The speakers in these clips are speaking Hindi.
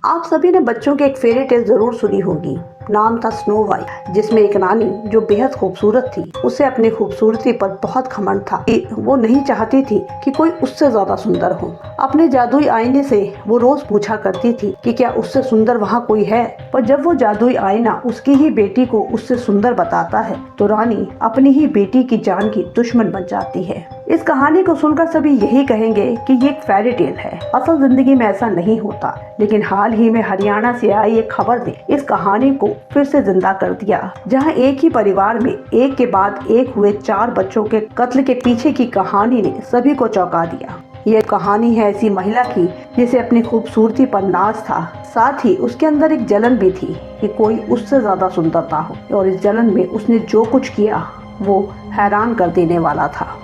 आप सभी ने बच्चों की एक फेरी टेल जरूर सुनी होगी। नाम था स्नो वाइट, जिसमें एक रानी जो बेहद खूबसूरत थी, उसे अपनी खूबसूरती पर बहुत घमंड था। वो नहीं चाहती थी कि कोई उससे ज्यादा सुंदर हो। अपने जादुई आईने से वो रोज पूछा करती थी कि क्या उससे सुंदर वहाँ कोई है। पर जब वो जादुई आईना उसकी ही बेटी को उससे सुंदर बताता है तो रानी अपनी ही बेटी की जान की दुश्मन बन जाती है। इस कहानी को सुनकर सभी यही कहेंगे कि ये एक फेरी टेल है। असल जिंदगी में ऐसा नहीं होता, लेकिन हाल ही में हरियाणा से आई एक खबर ने इस कहानी को फिर से जिंदा कर दिया, जहां एक ही परिवार में एक के बाद एक हुए 4 बच्चों के कत्ल के पीछे की कहानी ने सभी को चौंका दिया। ये कहानी है ऐसी महिला की जिसे अपनी खूबसूरती पर नाज था, साथ ही उसके अंदर एक जलन भी थी कि कोई उससे ज्यादा सुंदर ना हो, और इस जलन में उसने जो कुछ किया वो हैरान कर देने वाला था।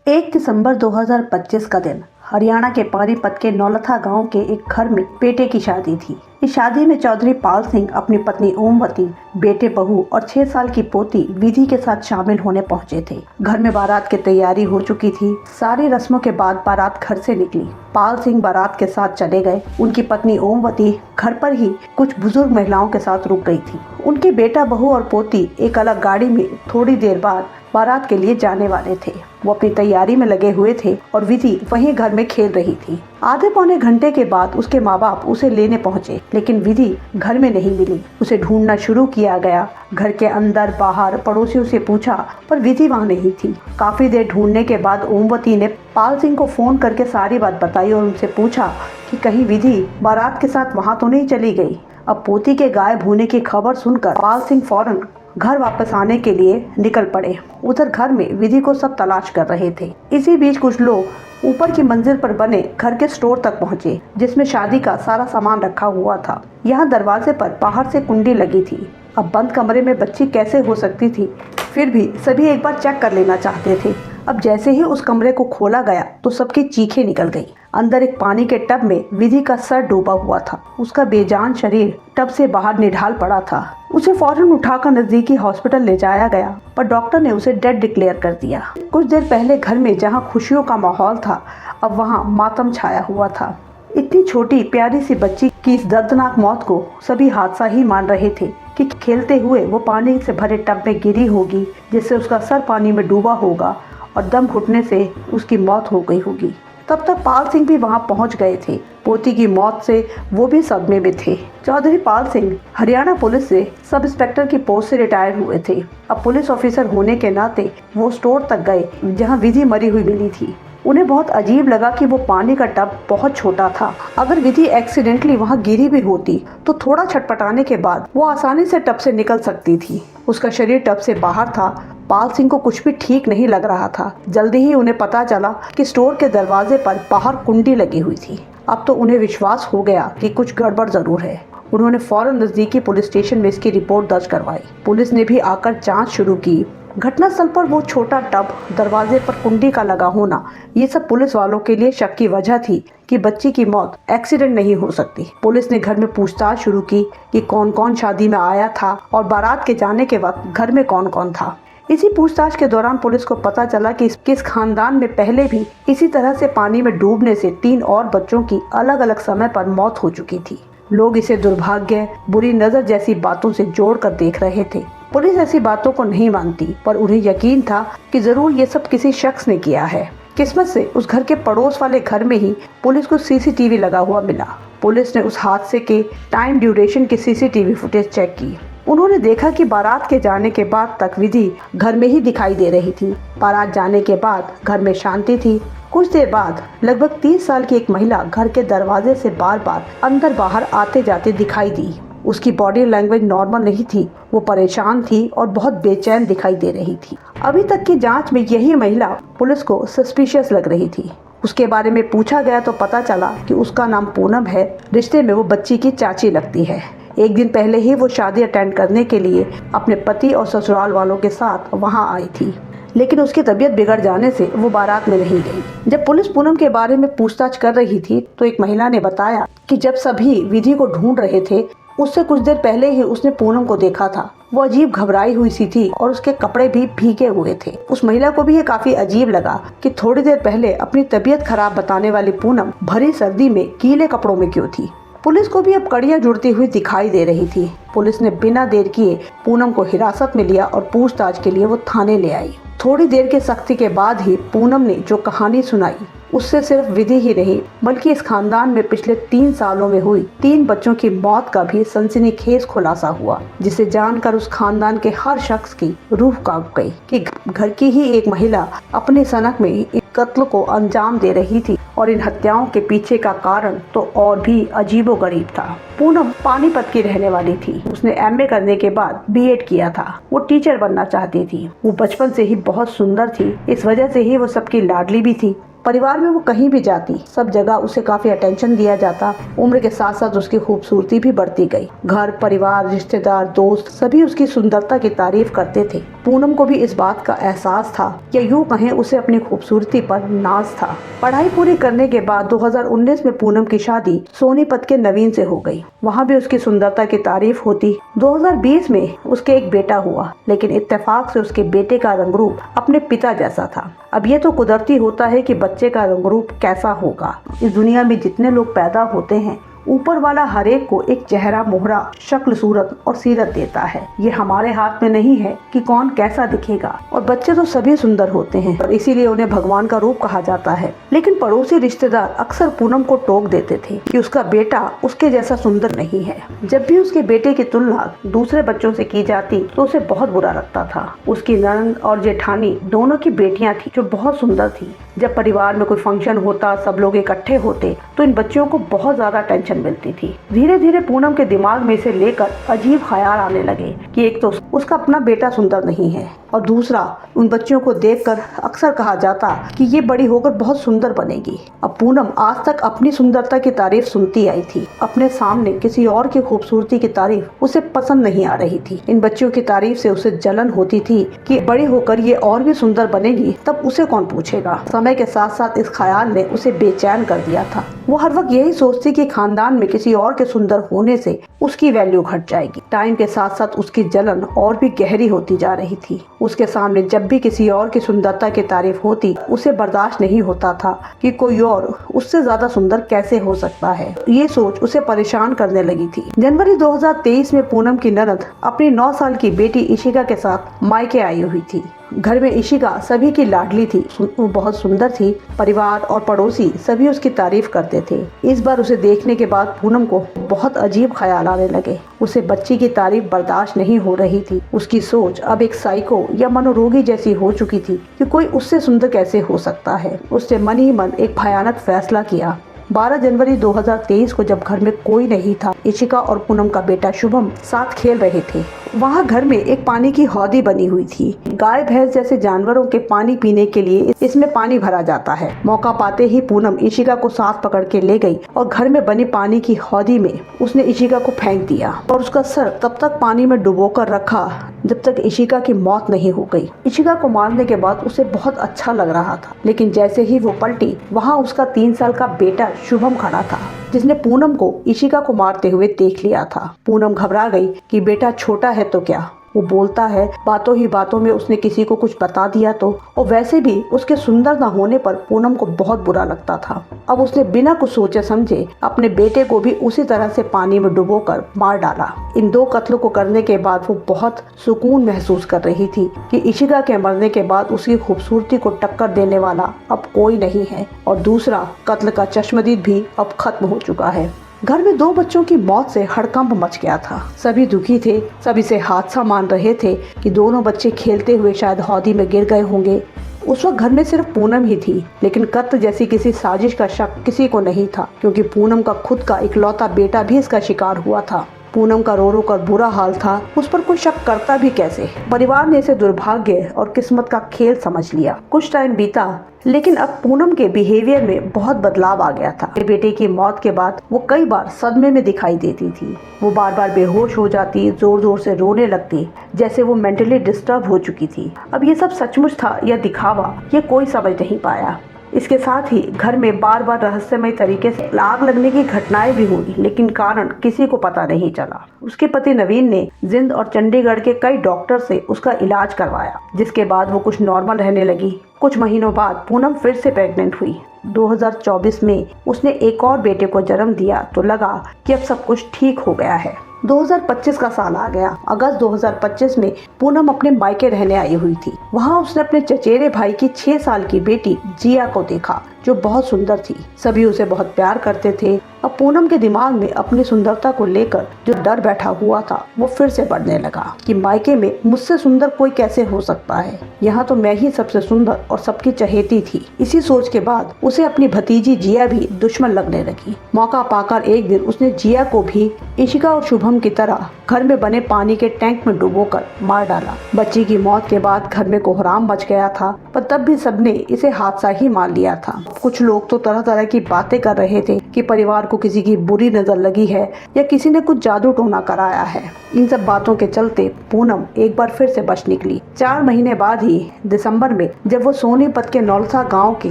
एक दिसंबर 2025 का दिन हरियाणा के पानीपत के नौलथा गांव के एक घर में बेटे की शादी थी। इस शादी में चौधरी पाल सिंह अपनी पत्नी ओमवती, बेटे बहू और 6 साल की पोती विधि के साथ शामिल होने पहुंचे थे। घर में बारात की तैयारी हो चुकी थी। सारी रस्मों के बाद बारात घर से निकली। पाल सिंह बारात के साथ चले गए। उनकी पत्नी ओमवती घर पर ही कुछ बुजुर्ग महिलाओं के साथ रुक गई थी। उनके बेटा बहू और पोती एक अलग गाड़ी में थोड़ी देर बाद बारात के लिए जाने वाले थे। वो अपनी तैयारी में लगे हुए थे और विधि वहीं घर में खेल रही थी। आधे पौने घंटे के बाद उसके माँ बाप उसे लेने पहुँचे, लेकिन विधि घर में नहीं मिली। उसे ढूंढना शुरू किया गया। घर के अंदर बाहर पड़ोसियों से पूछा, पर विधि वहाँ नहीं थी। काफी देर ढूंढने के बाद ओमवती ने पाल सिंह को फोन करके सारी बात बताई और उनसे पूछा कि कहीं विधि बारात के साथ वहाँ तो नहीं चली गई। अब पोती के गायब होने की खबर सुनकर पाल सिंह फौरन घर वापस आने के लिए निकल पड़े। उधर घर में विधि को सब तलाश कर रहे थे। इसी बीच कुछ लोग ऊपर की मंजिल पर बने घर के स्टोर तक पहुंचे, जिसमें शादी का सारा सामान रखा हुआ था। यहाँ दरवाजे पर बाहर से कुंडी लगी थी। अब बंद कमरे में बच्ची कैसे हो सकती थी, फिर भी सभी एक बार चेक कर लेना चाहते थे। अब जैसे ही उस कमरे को खोला गया तो सबकी चीखें निकल गई। अंदर एक पानी के टब में विधि का सर डूबा हुआ था। उसका बेजान शरीर टब से बाहर निढाल पड़ा था। उसे फौरन उठाकर नजदीकी हॉस्पिटल ले जाया गया, पर डॉक्टर ने उसे डेड डिक्लेयर कर दिया। कुछ देर पहले घर में जहां खुशियों का माहौल था, अब वहां मातम छाया हुआ था। इतनी छोटी प्यारी सी बच्ची की इस दर्दनाक मौत को सभी हादसा ही मान रहे थे कि खेलते हुए वो पानी से भरे टब में गिरी होगी, जिससे उसका सर पानी में डूबा होगा और दम घुटने से उसकी मौत हो गई होगी। तब तक पाल सिंह भी वहां पहुंच गए थे। पोती की मौत से वो भी सदमे में थे। चौधरी पाल सिंह हरियाणा पुलिस से सब इंस्पेक्टर की पोस्ट से रिटायर हुए थे। अब पुलिस ऑफिसर होने के नाते वो स्टोर तक गए जहां विधि मरी हुई मिली थी। उन्हें बहुत अजीब लगा कि वो पानी का टब बहुत छोटा था। अगर विधि एक्सीडेंटली वहां गिरी भी होती तो थोड़ा छटपटाने के बाद वो आसानी से टब से निकल सकती थी। उसका शरीर टब से बाहर था। पाल सिंह को कुछ भी ठीक नहीं लग रहा था। जल्दी ही उन्हें पता चला कि स्टोर के दरवाजे पर बाहर कुंडी लगी हुई थी। अब तो उन्हें विश्वास हो गया कि कुछ गड़बड़ जरूर है। उन्होंने फौरन नजदीकी पुलिस स्टेशन में इसकी रिपोर्ट दर्ज करवाई। पुलिस ने भी आकर जांच शुरू की। घटनास्थल पर वो छोटा टब, दरवाजे पर कुंडी का लगा होना, ये सब पुलिस वालों के लिए शक की वजह थी कि बच्ची की मौत एक्सीडेंट नहीं हो सकती। पुलिस ने घर में पूछताछ शुरू की कि कौन कौन शादी में आया था और बारात के जाने के वक्त घर में कौन कौन था। इसी पूछताछ के दौरान पुलिस को पता चला कि किस खानदान में पहले भी इसी तरह से पानी में डूबने से 3 और बच्चों की अलग अलग समय पर मौत हो चुकी थी। लोग इसे दुर्भाग्य, बुरी नजर जैसी बातों से जोड़कर देख रहे थे। पुलिस ऐसी बातों को नहीं मानती, पर उन्हें यकीन था कि जरूर ये सब किसी शख्स ने किया है। किस्मत से उस घर के पड़ोस वाले घर में ही पुलिस को सीसीटीवी लगा हुआ मिला। पुलिस ने उस हादसे के टाइम ड्यूरेशन की सीसीटीवी फुटेज चेक की। उन्होंने देखा कि बारात के जाने के बाद तक विधि घर में ही दिखाई दे रही थी। बारात जाने के बाद घर में शांति थी। कुछ देर बाद लगभग 30 साल की एक महिला घर के दरवाजे से बार बार अंदर बाहर आते जाते दिखाई दी। उसकी बॉडी लैंग्वेज नॉर्मल नहीं थी। वो परेशान थी और बहुत बेचैन दिखाई दे रही थी। अभी तक की जांच में यही महिला पुलिस को सस्पिशियस लग रही थी। उसके बारे में पूछा गया तो पता चला कि उसका नाम पूनम है। रिश्ते में वो बच्ची की चाची लगती है। एक दिन पहले ही वो शादी अटेंड करने के लिए अपने पति और ससुराल वालों के साथ वहां आई थी। लेकिन उसकी तबीयत बिगड़ जाने से वो बारात में नहीं गई। जब पुलिस पूनम के बारे में पूछताछ कर रही थी तो एक महिला ने बताया कि जब सभी विधि को ढूंढ रहे थे उससे कुछ देर पहले ही उसने पूनम को देखा था। वो अजीब घबराई हुई सी थी और उसके कपड़े भी भीगे हुए थे। उस महिला को भी ये काफी अजीब लगा कि थोड़ी देर पहले अपनी तबीयत खराब बताने वाली पूनम भरी सर्दी में गीले कपड़ों में क्यों थी। पुलिस को भी अब कड़ियां जुड़ती हुई दिखाई दे रही थी। पुलिस ने बिना देर किए पूनम को हिरासत में लिया और पूछताछ के लिए वो थाने ले आई। थोड़ी देर के सख्ती के बाद ही पूनम ने जो कहानी सुनाई उससे सिर्फ विधि ही नहीं बल्कि इस खानदान में पिछले 3 सालों में हुई 3 बच्चों की मौत का भी सनसनीखेज खुलासा हुआ, जिसे जानकर उस खानदान के हर शख्स की रूह कांप गई कि घर की ही एक महिला अपने सनक में इन कत्ल को अंजाम दे रही थी और इन हत्याओं के पीछे का कारण तो और भी अजीबोगरीब था। पूनम पानीपत की रहने वाली थी। उसने एमए करने के बाद बीएड किया था। वो टीचर बनना चाहती थी। वो बचपन से ही बहुत सुंदर थी, इस वजह से ही वो सबकी लाडली भी थी। परिवार में वो कहीं भी जाती सब जगह उसे काफी अटेंशन दिया जाता। उम्र के साथ साथ उसकी खूबसूरती भी बढ़ती गई। घर परिवार रिश्तेदार दोस्त सभी उसकी सुंदरता की तारीफ करते थे। पूनम को भी इस बात का एहसास था या यूँ कहें उसे अपनी खूबसूरती पर नाज था। पढ़ाई पूरी करने के बाद 2019 में पूनम की शादी सोनीपत के नवीन से हो गई। वहाँ भी उसकी सुंदरता की तारीफ होती। 2020 में उसके एक बेटा हुआ, लेकिन इत्तेफाक से उसके बेटे का रंग रूप अपने पिता जैसा था। अब ये तो कुदरती होता है कि बच्चे का रंग रूप कैसा होगा। इस दुनिया में जितने लोग पैदा होते हैं ऊपर वाला हर एक को एक चेहरा मोहरा शक्ल सूरत और सीरत देता है। ये हमारे हाथ में नहीं है कि कौन कैसा दिखेगा, और बच्चे तो सभी सुंदर होते हैं और इसीलिए उन्हें भगवान का रूप कहा जाता है। लेकिन पड़ोसी रिश्तेदार अक्सर पूनम को टोक देते थे कि उसका बेटा उसके जैसा सुंदर नहीं है। जब भी उसके बेटे की तुलना दूसरे बच्चों से की जाती तो उसे बहुत बुरा लगता था। उसकी ननद और जेठानी दोनों की बेटियां थी जो बहुत सुंदर थी। जब परिवार में कोई फंक्शन होता सब लोग इकट्ठे होते तो इन बच्चियों को बहुत ज्यादा टेंशन मिलती थी। धीरे धीरे पूनम के दिमाग में से लेकर अजीब ख्याल आने लगे कि एक तो उसका अपना बेटा सुंदर नहीं है और दूसरा उन बच्चियों को देखकर अक्सर कहा जाता कि ये बड़ी होकर बहुत सुंदर बनेगी। अब पूनम आज तक अपनी सुंदरता की तारीफ सुनती आई थी। अपने सामने किसी और की खूबसूरती की तारीफ उसे पसंद नहीं आ रही थी। इन बच्चियों की तारीफ से उसे जलन होती थी कि बड़ी होकर ये और भी सुंदर बनेगी तब उसे कौन पूछेगा। समय के साथ साथ इस ख्याल ने उसे बेचैन कर दिया था। वो हर वक्त यही सोचती कि खानदान में किसी और के सुंदर होने से उसकी वैल्यू घट जाएगी। टाइम के साथ साथ उसकी जलन और भी गहरी होती जा रही थी। उसके सामने जब भी किसी और की सुंदरता की तारीफ होती उसे बर्दाश्त नहीं होता था कि कोई और उससे ज्यादा सुंदर कैसे हो सकता है। ये सोच उसे परेशान करने लगी थी। जनवरी 2023 में पूनम की ननद अपनी 9 साल की बेटी इशिका के साथ मायके आई हुई थी। घर में इशिका सभी की लाडली थी। वो बहुत सुंदर थी। परिवार और पड़ोसी सभी उसकी तारीफ करते थे। इस बार उसे देखने के बाद पूनम को बहुत अजीब ख्याल आने लगे। उसे बच्ची की तारीफ बर्दाश्त नहीं हो रही थी। उसकी सोच अब एक साइको या मनोरोगी जैसी हो चुकी थी कि कोई उससे सुंदर कैसे हो सकता है। उसने मन ही मन एक भयानक फैसला किया। 12 जनवरी 2023 को जब घर में कोई नहीं था, इशिका और पूनम का बेटा शुभम साथ खेल रहे थे। वहाँ घर में एक पानी की हौदी बनी हुई थी। गाय भैंस जैसे जानवरों के पानी पीने के लिए इसमें पानी भरा जाता है। मौका पाते ही पूनम इशिका को साथ पकड़ के ले गई और घर में बनी पानी की हौदी में उसने इशिका को फेंक दिया और उसका सर तब तक पानी में डुबोकर रखा जब तक इशिका की मौत नहीं हो गई। इशिका को मारने के बाद उसे बहुत अच्छा लग रहा था, लेकिन जैसे ही वो पलटी वहाँ उसका 3 साल का बेटा शुभम खड़ा था, जिसने पूनम को इशिका को मारते हुए देख लिया था। पूनम घबरा गई कि बेटा छोटा है तो क्या, वो बोलता है बातों ही बातों में उसने किसी को कुछ बता दिया तो। और वैसे भी उसके सुंदर न होने पर पूनम को बहुत बुरा लगता था। अब उसने बिना कुछ सोचे समझे अपने बेटे को भी उसी तरह से पानी में डुबोकर मार डाला। इन 2 कत्लों को करने के बाद वो बहुत सुकून महसूस कर रही थी कि इशिका के मरने के बाद उसकी खूबसूरती को टक्कर देने वाला अब कोई नहीं है और दूसरा कत्ल का चश्मदीद भी अब खत्म हो चुका है। घर में 2 बच्चों की मौत से हड़कंप मच गया था। सभी दुखी थे। सभी से हादसा मान रहे थे कि दोनों बच्चे खेलते हुए शायद हौदी में गिर गए होंगे। उस वक्त घर में सिर्फ पूनम ही थी, लेकिन कत्ल जैसी किसी साजिश का शक किसी को नहीं था, क्योंकि पूनम का खुद का इकलौता बेटा भी इसका शिकार हुआ था। पूनम का रो रो कर बुरा हाल था, उस पर कोई शक करता भी कैसे। परिवार ने इसे दुर्भाग्य और किस्मत का खेल समझ लिया। कुछ टाइम बीता, लेकिन अब पूनम के बिहेवियर में बहुत बदलाव आ गया था। बेटे की मौत के बाद वो कई बार सदमे में दिखाई देती थी। वो बार बार बेहोश हो जाती, जोर जोर से रोने लगती, जैसे वो मेंटली डिस्टर्ब हो चुकी थी। अब ये सब सचमुच था या दिखावा, ये कोई समझ नहीं पाया। इसके साथ ही घर में बार बार रहस्यमय तरीके से आग लगने की घटनाएं भी हुई, लेकिन कारण किसी को पता नहीं चला। उसके पति नवीन ने जिंद और चंडीगढ़ के कई डॉक्टर से उसका इलाज करवाया, जिसके बाद वो कुछ नॉर्मल रहने लगी। कुछ महीनों बाद पूनम फिर से प्रेग्नेंट हुई। 2024 में उसने एक और बेटे को जन्म दिया तो लगा कि अब सब कुछ ठीक हो गया है। 2025 का साल आ गया। अगस्त 2025 में पूनम अपने मायके रहने आई हुई थी। वहाँ उसने अपने चचेरे भाई की 6 साल की बेटी जिया को देखा, जो बहुत सुंदर थी। सभी उसे बहुत प्यार करते थे। अब पूनम के दिमाग में अपनी सुंदरता को लेकर जो डर बैठा हुआ था, वो फिर से बढ़ने लगा कि मायके में मुझसे सुंदर कोई कैसे हो सकता है। यहाँ तो मैं ही सबसे सुंदर और सबकी चहेती थी। इसी सोच के बाद उसे अपनी भतीजी जिया भी दुश्मन लगने लगी। मौका पाकर एक दिन उसने जिया को भी इशिका और शुभम की तरह घर में बने पानी के टैंक में डुबोकर मार डाला। बच्ची की मौत के बाद घर में कोहराम मच गया था, पर तब भी सबने इसे हादसा ही मान लिया था। कुछ लोग तो तरह तरह की बातें कर रहे थे कि परिवार को किसी की बुरी नजर लगी है या किसी ने कुछ जादू टोना कराया है। इन सब बातों के चलते पूनम एक बार फिर से बच निकली। 4 महीने बाद ही दिसंबर में जब वो सोनीपत के नौलथा गांव के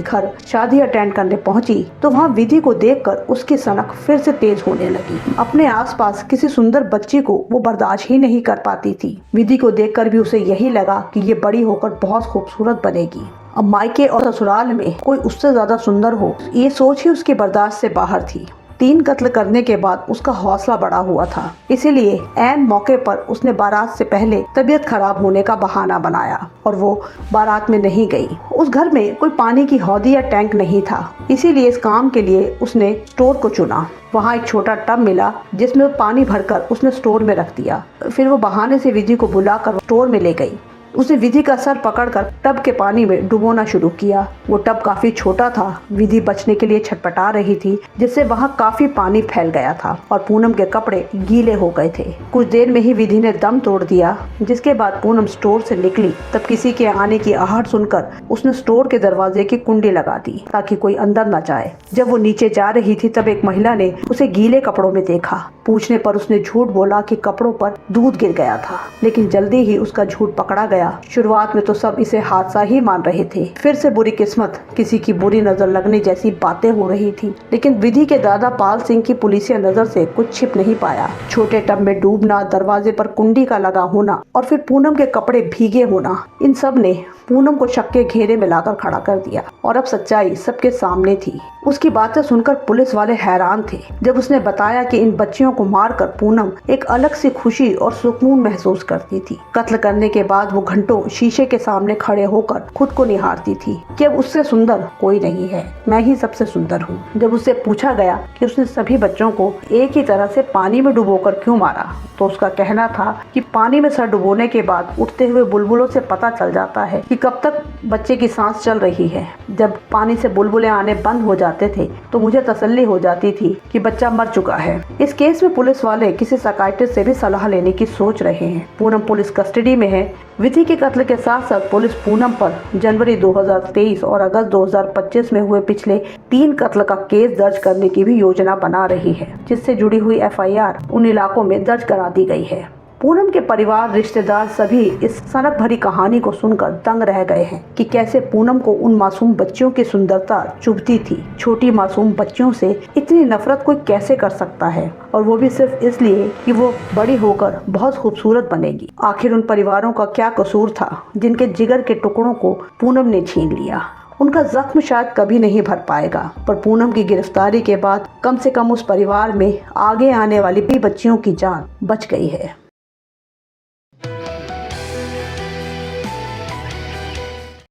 घर शादी अटेंड करने पहुंची, तो वहां विधि को देखकर उसकी सनक फिर से तेज होने लगी। अपने आसपास किसी सुंदर बच्ची को वो बर्दाश्त ही नहीं कर पाती थी। विधि को देखकर भी उसे यही लगा कि ये बड़ी होकर बहुत खूबसूरत बनेगी। अब मायके और ससुराल में कोई उससे ज्यादा सुंदर हो, ये सोच ही उसकी बर्दाश्त से बाहर थी। 3 कत्ल करने के बाद उसका हौसला बढ़ा हुआ था, इसीलिए ऐन मौके पर उसने बारात से पहले तबीयत खराब होने का बहाना बनाया और वो बारात में नहीं गई। उस घर में कोई पानी की हौदी या टैंक नहीं था, इसीलिए इस काम के लिए उसने स्टोर को चुना। वहाँ एक छोटा टब मिला जिसमें पानी भरकर उसने स्टोर में रख दिया। फिर वो बहाने से विधि को बुलाकर स्टोर में ले गई। उसने विधि का सर पकड़कर टब के पानी में डुबोना शुरू किया। वो टब काफी छोटा था। विधि बचने के लिए छटपटा रही थी, जिससे वहाँ काफी पानी फैल गया था और पूनम के कपड़े गीले हो गए थे। कुछ देर में ही विधि ने दम तोड़ दिया। जिसके बाद पूनम स्टोर से निकली, तब किसी के आने की आहट सुनकर उसने स्टोर के दरवाजे की कुंडी लगा दी ताकि कोई अंदर न जाए। जब वो नीचे जा रही थी, तब एक महिला ने उसे गीले कपड़ों में देखा। पूछने पर उसने झूठ बोला कि कपड़ों पर दूध गिर गया था, लेकिन जल्दी ही उसका झूठ पकड़ा गया। शुरुआत में तो सब इसे हादसा ही मान रहे थे। फिर से बुरी किस्मत, किसी की बुरी नजर लगने जैसी बातें हो रही थी, लेकिन विधि के दादा पाल सिंह की पुलिसिया नजर से कुछ छिप नहीं पाया। छोटे टब में डूबना, दरवाजे पर कुंडी का लगा होना और फिर पूनम के कपड़े भीगे होना, इन सब ने पूनम को शक के घेरे में लाकर खड़ा कर दिया। और अब सच्चाई सबके सामने थी। उसकी बातें सुनकर पुलिस वाले हैरान थे। जब उसने बताया कि इन बच्चियों को मारकर पूनम एक अलग सी खुशी और सुकून महसूस करती थी। कत्ल करने के बाद वो घंटों शीशे के सामने खड़े होकर खुद को निहारती थी कि अब उससे सुंदर कोई नहीं है, मैं ही सबसे सुंदर हूँ। जब उससे पूछा गया कि उसने सभी बच्चों को एक ही तरह से पानी में डुबोकर क्यों मारा, तो उसका कहना था कि पानी में सर डुबोने के बाद उठते हुए बुलबुलों से पता चल जाता है कि कब तक बच्चे की सांस चल रही है। जब पानी से बुलबुलें आने बंद हो जाते थे तो मुझे तसल्ली हो जाती थी कि बच्चा मर चुका है। इस केस में पुलिस वाले किसी साइकियाट्रिस्ट से भी सलाह लेने की सोच रहे हैं। पूनम पुलिस कस्टडी में है। विधि के कत्ल के साथ साथ पुलिस पूनम पर जनवरी 2023 और अगस्त 2025 में हुए पिछले 3 कत्ल का केस दर्ज करने की भी योजना बना रही है, जिससे जुड़ी हुई FIR उन इलाकों में दर्ज करा दी गई है। पूनम के परिवार, रिश्तेदार सभी इस सनक भरी कहानी को सुनकर दंग रह गए हैं कि कैसे पूनम को उन मासूम बच्चियों की सुंदरता चुभती थी। छोटी मासूम बच्चियों से इतनी नफरत कोई कैसे कर सकता है, और वो भी सिर्फ इसलिए कि वो बड़ी होकर बहुत खूबसूरत बनेगी। आखिर उन परिवारों का क्या कसूर था जिनके जिगर के टुकड़ों को पूनम ने छीन लिया। उनका जख्म शायद कभी नहीं भर पाएगा, पर पूनम की गिरफ्तारी के बाद कम से कम उस परिवार में आगे आने वाली भी बच्चियों की जान बच गई है।